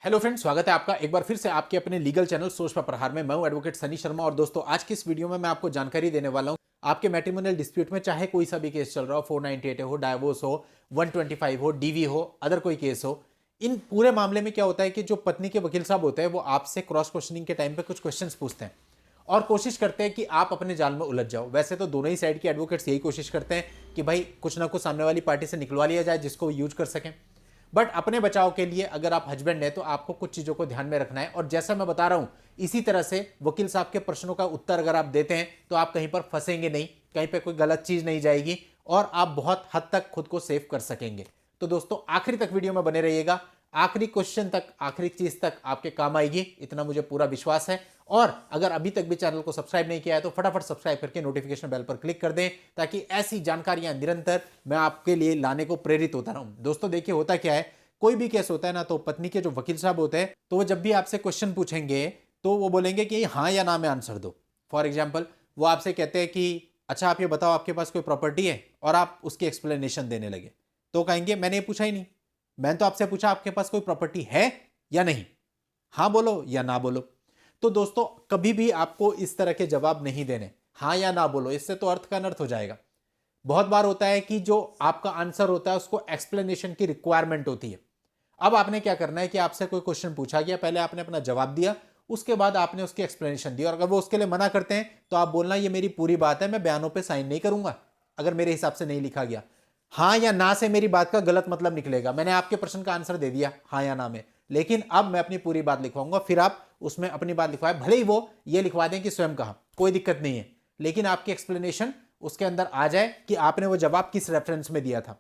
Hello friends, स्वागत है आपका एक बार फिर से आपके अपने लीगल चैनल सोच पर प्रहार में। मैं हूं एडवोकेट सनी शर्मा। और दोस्तों, आज की इस वीडियो में मैं आपको जानकारी देने वाला हूं आपके मैट्रिमोनियल डिस्प्यूट में, चाहे कोई सा भी केस चल रहा हो, 498 हो, डाइवोर्स हो, 125 हो, डीवी हो, अदर कोई केस हो। इन पूरे मामले में क्या होता है कि जो पत्नी के वकील साहब होते हैं वो आपसे क्रॉस क्वेश्चनिंग के टाइम पे कुछ क्वेश्चंस पूछते हैं और कोशिश करते हैं कि आप अपने जाल में उलझ जाओ। वैसे तो दोनों ही साइड के एडवोकेट्स यही कोशिश करते हैं कि भाई कुछ ना कुछ सामने वाली पार्टी से निकलवा लिया जाए जिसको यूज कर सकें। बट अपने बचाव के लिए अगर आप हस्बैंड हैं तो आपको कुछ चीजों को ध्यान में रखना है। और जैसा मैं बता रहा हूं, इसी तरह से वकील साहब के प्रश्नों का उत्तर अगर आप देते हैं तो आप कहीं पर फंसेंगे नहीं, कहीं पे कोई गलत चीज नहीं जाएगी और आप बहुत हद तक खुद को सेव कर सकेंगे। तो दोस्तों, आखिरी तक वीडियो में बने रहिएगा। आखिरी क्वेश्चन तक, आखिरी चीज तक आपके काम आएगी, इतना मुझे पूरा विश्वास है। और अगर अभी तक भी चैनल को सब्सक्राइब नहीं किया है तो फटाफट सब्सक्राइब करके नोटिफिकेशन बेल पर क्लिक कर दें, ताकि ऐसी जानकारियां निरंतर मैं आपके लिए लाने को प्रेरित होता रहूं। दोस्तों देखिए, होता क्या है, कोई भी केस होता है ना, तो पत्नी के जो वकील साहब होते हैं तो वो जब भी आपसे क्वेश्चन पूछेंगे तो वो बोलेंगे कि हाँ या ना में आंसर दो। फॉर एग्जाम्पल, वो आपसे कहते हैं कि अच्छा आप ये बताओ आपके पास कोई प्रॉपर्टी है, और आप उसकी एक्सप्लेनेशन देने लगे तो कहेंगे मैंने ये पूछा ही नहीं, मैंने तो आपसे पूछा आपके पास कोई प्रॉपर्टी है या नहीं, हाँ बोलो या ना बोलो। तो दोस्तों, कभी भी आपको इस तरह के जवाब नहीं देने, हाँ या ना बोलो, इससे तो अर्थ का अनर्थ हो जाएगा। बहुत बार होता है कि जो आपका आंसर होता है उसको एक्सप्लेनेशन की रिक्वायरमेंट होती है। अब आपने क्या करना है कि आपसे कोई क्वेश्चन पूछा गया, पहले आपने अपना जवाब दिया, उसके बाद आपने उसकी एक्सप्लेनेशन दी। और अगर वो उसके लिए मना करते हैं तो आप बोलना ये मेरी पूरी बात है, मैं बयानों पे साइन नहीं करूंगा अगर मेरे हिसाब से नहीं लिखा गया। हाँ या ना से मेरी बात का गलत मतलब निकलेगा। मैंने आपके प्रश्न का आंसर दे दिया हाँ या ना में, लेकिन अब मैं अपनी पूरी बात लिखवाऊंगा, फिर आप उसमें अपनी बात लिखवाए। भले ही वो ये लिखवा दें कि स्वयं कहा, कोई दिक्कत नहीं है, लेकिन आपकी एक्सप्लेनेशन उसके अंदर आ जाए कि आपने वो जवाब किस रेफरेंस में दिया था।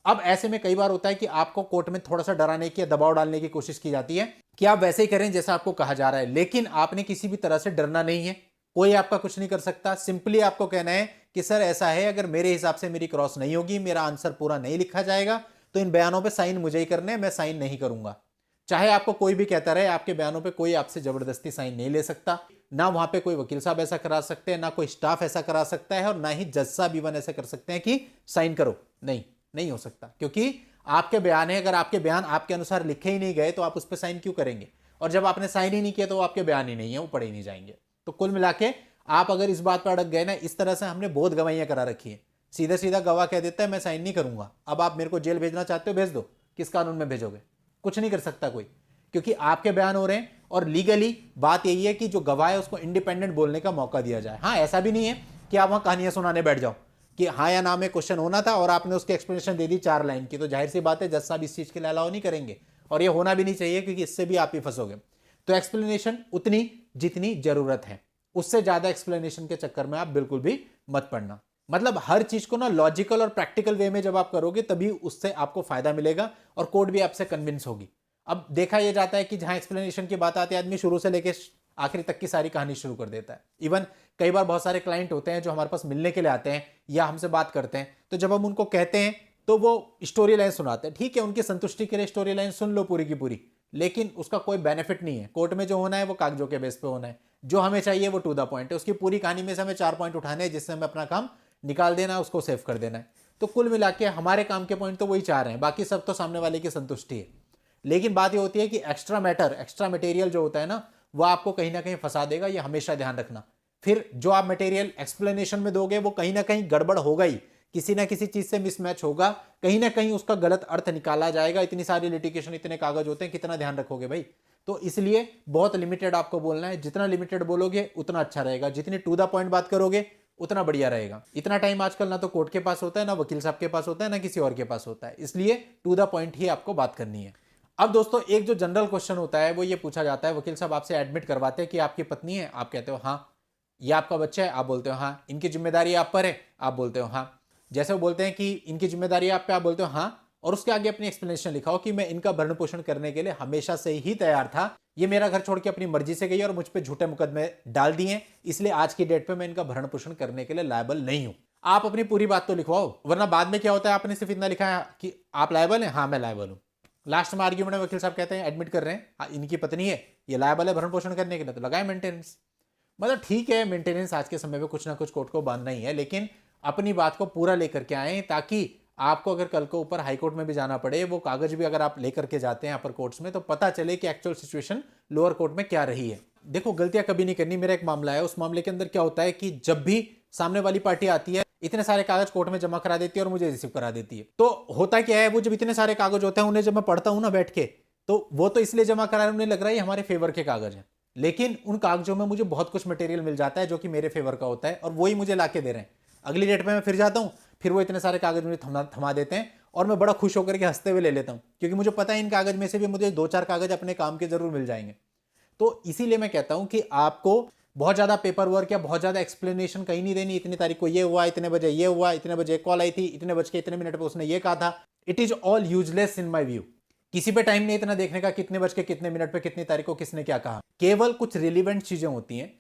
अब ऐसे में कई बार होता है कि आपको कोर्ट में थोड़ा सा डराने की या दबाव डालने की कोशिश की जाती है कि आप वैसे ही करें जैसा आपको कहा जा रहा है, लेकिन आपने किसी भी तरह से डरना नहीं है। कोई आपका कुछ नहीं कर सकता। सिंपली आपको कहना है कि सर ऐसा है, अगर मेरे हिसाब से मेरी क्रॉस नहीं होगी, मेरा आंसर पूरा नहीं लिखा जाएगा, तो इन बयानों पे साइन मुझे ही करने हैं, मैं साइन नहीं करूंगा। चाहे आपको कोई भी कहता रहे, आपके बयानों पे कोई आपसे जबरदस्ती साइन नहीं ले सकता। ना वहां पे कोई वकील साहब ऐसा करा सकते हैं, ना कोई स्टाफ ऐसा करा सकता है, और ना ही जज साहब इवन ऐसा कर सकते हैं कि साइन करो। नहीं, नहीं हो सकता, क्योंकि आपके बयान है। अगर आपके बयान आपके अनुसार लिखे ही नहीं गए तो आप उस पर साइन क्यों करेंगे? और जब आपने साइन ही नहीं किया तो वो आपके बयान ही नहीं है, वो पढ़े ही नहीं जाएंगे। तो कुल मिला के आप अगर इस बात पर अड़क गए ना, इस तरह से हमने बहुत गवाहियां करा रखी है। सीधा सीधा गवाह कह देता है मैं साइन नहीं करूंगा, अब आप मेरे को जेल भेजना चाहते हो भेज दो। किस कानून में भेजोगे? कुछ नहीं कर सकता कोई, क्योंकि आपके बयान हो रहे हैं। और लीगली बात यही है कि जो गवाह है उसको इंडिपेंडेंट बोलने का मौका दिया जाए। हाँ, ऐसा भी नहीं है कि आप वहां कहानियां सुनाने बैठ जाओ कि हाँ या ना में क्वेश्चन होना था और आपने उसकी एक्सप्लेनेशन दे दी 4 लाइन की, तो जाहिर सी बात है जज साहब इस चीज के लिए अलाउ नहीं करेंगे, और ये होना भी नहीं चाहिए, क्योंकि इससे भी आप ही फंसोगे। तो एक्सप्लेनेशन उतनी जितनी जरूरत है, उससे ज्यादा एक्सप्लेनेशन के चक्कर में आप बिल्कुल भी मत पड़ना। मतलब हर चीज को ना लॉजिकल और प्रैक्टिकल वे में जब आप करोगे तभी उससे आपको फायदा मिलेगा और कोर्ट भी आपसे कन्विंस होगी। अब देखा यह जाता है कि जहां एक्सप्लेनेशन की बात आती है, आदमी शुरू से लेकर आखिरी तक की सारी कहानी शुरू कर देता है। इवन कई बार बहुत सारे क्लाइंट होते हैं जो हमारे पास मिलने के लिए आते हैं या हमसे बात करते हैं, तो जब हम उनको कहते हैं तो वो स्टोरी लाइन सुनाते हैं। ठीक है, उनकी संतुष्टि के लिए स्टोरी लाइन सुन लो पूरी की पूरी, लेकिन उसका कोई बेनिफिट नहीं है। कोर्ट में जो होना है वो कागजों के बेस पे होना है। जो हमें चाहिए वो टू द पॉइंट है। उसकी पूरी कहानी में से हमें 4 पॉइंट उठाने हैं जिससे हमें अपना काम निकाल देना है, उसको सेव कर देना है। तो कुल मिला के हमारे काम के पॉइंट तो वही 4 हैं, बाकी सब तो सामने वाले की संतुष्टि है। लेकिन बात ये होती है कि एक्स्ट्रा मैटर, एक्स्ट्रा मटेरियल जो होता है ना, वो आपको कहीं ना कहीं फंसा देगा, ये हमेशा ध्यान रखना। फिर जो आप मटेरियल एक्सप्लेनेशन में दोगे वो कहीं ना कहीं गड़बड़ होगा ही, किसी ना किसी चीज से मिसमैच होगा, कहीं ना कहीं उसका गलत अर्थ निकाला जाएगा। इतनी सारी लिटिगेशन, इतने कागज होते हैं, कितना ध्यान रखोगे भाई? तो इसलिए बहुत लिमिटेड आपको बोलना है। जितना लिमिटेड बोलोगे उतना अच्छा रहेगा, जितनी टू द पॉइंट बात करोगे उतना बढ़िया रहेगा। इतना टाइम आजकल ना तो कोर्ट के पास होता है, ना वकील साहब के पास होता है, ना किसी और के पास होता है, इसलिए टू द पॉइंट ही आपको बात करनी है। अब दोस्तों, एक जो जनरल क्वेश्चन होता है वो ये पूछा जाता है, वकील साहब आपसे एडमिट करवाते हैं कि आपकी पत्नी है, आप कहते हो हाँ। ये आपका बच्चा है, आप बोलते हो हाँ। इनकी जिम्मेदारी आप पर है, आप बोलते हो हाँ। जैसे वो बोलते हैं कि इनकी जिम्मेदारी आप पे, आप बोलते हो हाँ। और उसके आगे अपनी एक्सप्लेनेशन लिखाओ कि मैं इनका भरण पोषण करने के लिए हमेशा से ही तैयार था, ये मेरा घर छोड़ के अपनी मर्जी से गई और मुझ पर झूठे मुकदमे डाल दिए, इसलिए आज की डेट पे मैं इनका भरण पोषण करने के लिए लायबल नहीं हूं। आप अपनी पूरी बात तो लिखवाओ, वरना बाद में क्या होता है, आपने सिर्फ इतना लिखा है कि आप लायबल हैं, हाँ मैं लायबल हूं। लास्ट में आर्ग्यूमेंट में वकील साहब कहते हैं एडमिट कर रहे हैं, इनकी पत्नी है, ये लायबल है भरण पोषण करने के लिए, तो लगाए मेंटेनेंस। मतलब ठीक है, मेंटेनेंस आज के समय में कुछ ना कुछ कोर्ट को बांधना ही है, लेकिन अपनी बात को पूरा लेकर के आए ताकि आपको अगर कल को ऊपर हाई कोर्ट में भी जाना पड़े, वो कागज भी अगर आप लेकर के जाते हैं अपर कोर्ट्स में, तो पता चले कि एक्चुअल सिचुएशन लोअर कोर्ट में क्या रही है। देखो, गलतियां कभी नहीं करनी। मेरा एक मामला है, उस मामले के अंदर क्या होता है कि जब भी सामने वाली पार्टी आती है, इतने सारे कागज कोर्ट में जमा करा देती है और मुझे रिसीव करा देती है। तो होता क्या है, वो जब इतने सारे कागज होते हैं, उन्हें जब मैं पढ़ता हूं ना बैठ के, तो वो तो इसलिए जमा करा रहे हैं, उन्हें लग रहा है हमारे फेवर के कागज हैं, लेकिन उन कागजों में मुझे बहुत कुछ मटेरियल मिल जाता है जो कि मेरे फेवर का होता है, और वही मुझे लाके दे रहे हैं। अगली डेट में मैं फिर जाता हूं, फिर वो इतने सारे कागज मुझे थमा देते हैं, और मैं बड़ा खुश होकर के हंसते हुए ले लेता हूं, क्योंकि मुझे पता है इन कागज में से भी मुझे 2-4 कागज अपने काम के जरूर मिल जाएंगे। तो इसीलिए मैं कहता हूं कि आपको बहुत ज्यादा पेपर वर्क या बहुत ज्यादा एक्सप्लेनेशन कहीं नहीं देनी। इतनी तारीख को ये हुआ, इतने बजे ये हुआ, इतने बजे कॉल आई थी, इतने बज के इतने मिनट पे उसने ये कहा था। It is all useless in my view. किसी पे टाइम नहीं इतना देखने का कितने बज के कितने मिनट पे कितनी तारीख को किसने क्या कहा। केवल कुछ रिलेवेंट चीजें होती हैं।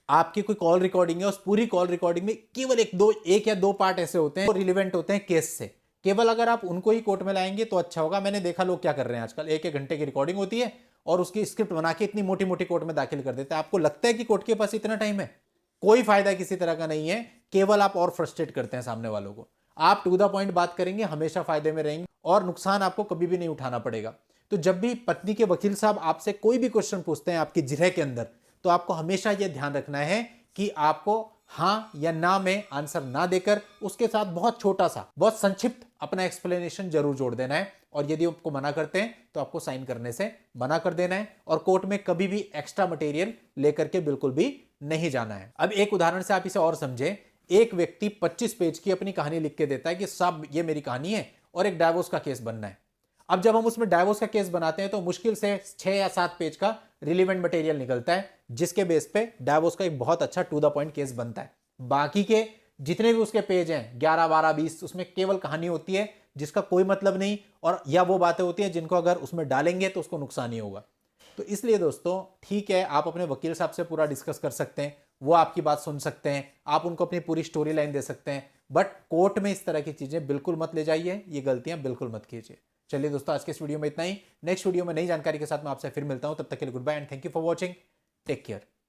आपकी कोई कॉल रिकॉर्डिंग है, उस पूरी कॉल रिकॉर्डिंग में केवल एक या दो पार्ट ऐसे होते हैं जो रिलेवेंट होते हैं केस से। केवल अगर आप उनको ही कोर्ट में लाएंगे तो अच्छा होगा। मैंने देखा लोग क्या कर रहे हैं आजकल, 1-1 घंटे की रिकॉर्डिंग होती है और उसकी स्क्रिप्ट बना के इतनी मोटी मोटी कोर्ट में दाखिल कर देते हैं। आपको लगता है कि कोर्ट के पास इतना टाइम है? कोई फायदा किसी तरह का नहीं है, केवल आप और फ्रस्ट्रेट करते हैं सामने वालों को। आप टू द पॉइंट बात करेंगे, हमेशा फायदे में रहेंगे और नुकसान आपको कभी भी नहीं उठाना पड़ेगा। तो जब भी पत्नी के वकील साहब आपसे कोई भी क्वेश्चन पूछते हैं आपकी जिरह के अंदर, तो आपको हमेशा यह ध्यान रखना है कि आपको हाँ या ना में आंसर ना देकर उसके साथ बहुत छोटा सा, बहुत संक्षिप्त अपना एक्सप्लेनेशन जरूर जोड़ देना है। और यदि आपको मना करते हैं तो आपको साइन करने से मना कर देना है, और कोर्ट में कभी भी एक्स्ट्रा मटेरियल लेकर के बिल्कुल भी नहीं जाना है। अब एक उदाहरण से आप इसे और समझें। एक व्यक्ति 25 पेज की अपनी कहानी लिख के देता है कि साहब ये मेरी कहानी है और एक डाइवोर्स का केस बनना है। अब जब हम उसमें डाइवोर्स का केस बनाते हैं तो मुश्किल से 6 या 7 पेज का रिलेवेंट मटेरियल निकलता है, जिसके बेस पे डाइवोर्स का एक बहुत अच्छा टू द पॉइंट केस बनता है। बाकी के जितने भी उसके पेज हैं 11, 12, 20, उसमें केवल कहानी होती है जिसका कोई मतलब नहीं, और या वो बातें होती हैं जिनको अगर उसमें डालेंगे तो उसको नुकसान ही होगा। तो इसलिए दोस्तों, ठीक है, आप अपने वकील साहब से पूरा डिस्कस कर सकते हैं, वो आपकी बात सुन सकते हैं, आप उनको अपनी पूरी स्टोरी लाइन दे सकते हैं, बट कोर्ट में इस तरह की चीजें बिल्कुल मत ले जाइए, ये गलतियां बिल्कुल मत कीजिए। चलिए दोस्तों, आज के इस वीडियो में इतना ही। नेक्स्ट वीडियो में नई जानकारी के साथ मैं आपसे फिर मिलता हूं। तब तक के लिए good bye and thank you for watching. Take care.